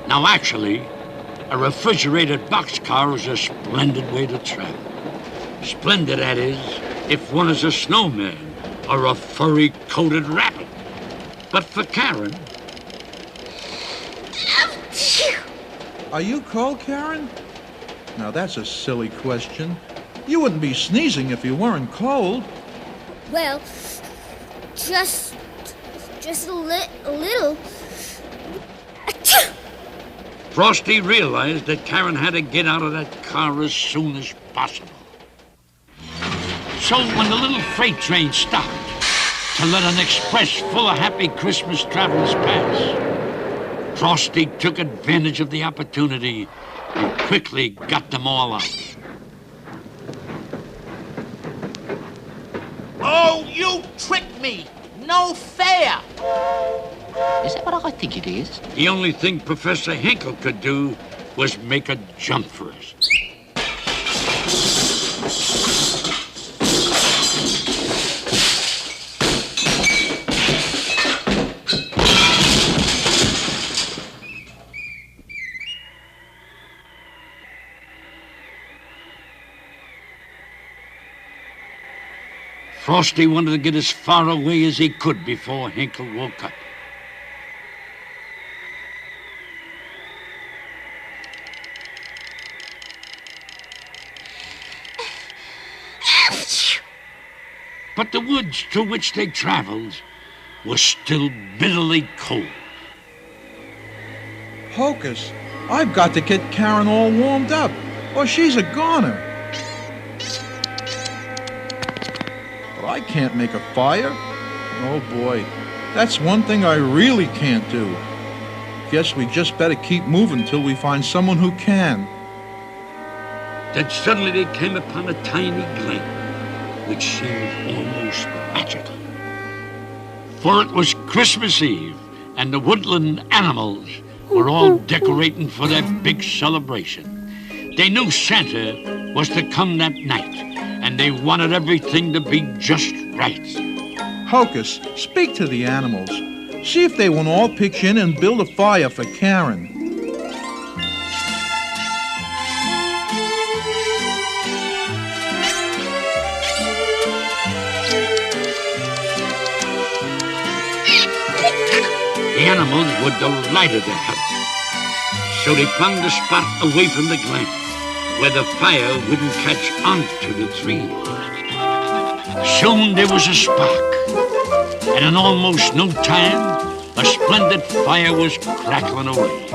Now, actually, a refrigerated boxcar is a splendid way to travel. Splendid, that is, if one is a snowman or a furry-coated rabbit. But for Karen... Are you cold, Karen? Now, that's a silly question. You wouldn't be sneezing if you weren't cold. Well, just a little. Frosty realized that Karen had to get out of that car as soon as possible. So when the little freight train stopped to let an express full of happy Christmas travelers pass, Frosty took advantage of the opportunity and quickly got them all out. Oh, you tricked me! No fair! Is that what I think it is? The only thing Professor Hinkle could do was make a jump for us. Frosty wanted to get as far away as he could before Hinkle woke up. But the woods through which they traveled were still bitterly cold. Hocus, I've got to get Karen all warmed up, or she's a goner. But I can't make a fire. Oh boy, that's one thing I really can't do. Guess we just better keep moving till we find someone who can. Then suddenly they came upon a tiny glen, which seemed almost magical. For it was Christmas Eve, and the woodland animals were all decorating for their big celebration. They knew Santa was to come that night, and they wanted everything to be just right. Hocus, speak to the animals. See if they won't all pitch in and build a fire for Karen. The animals were delighted to help. So they found a spot away from the glen where the fire wouldn't catch onto the trees. Soon there was a spark, and in almost no time, a splendid fire was crackling away.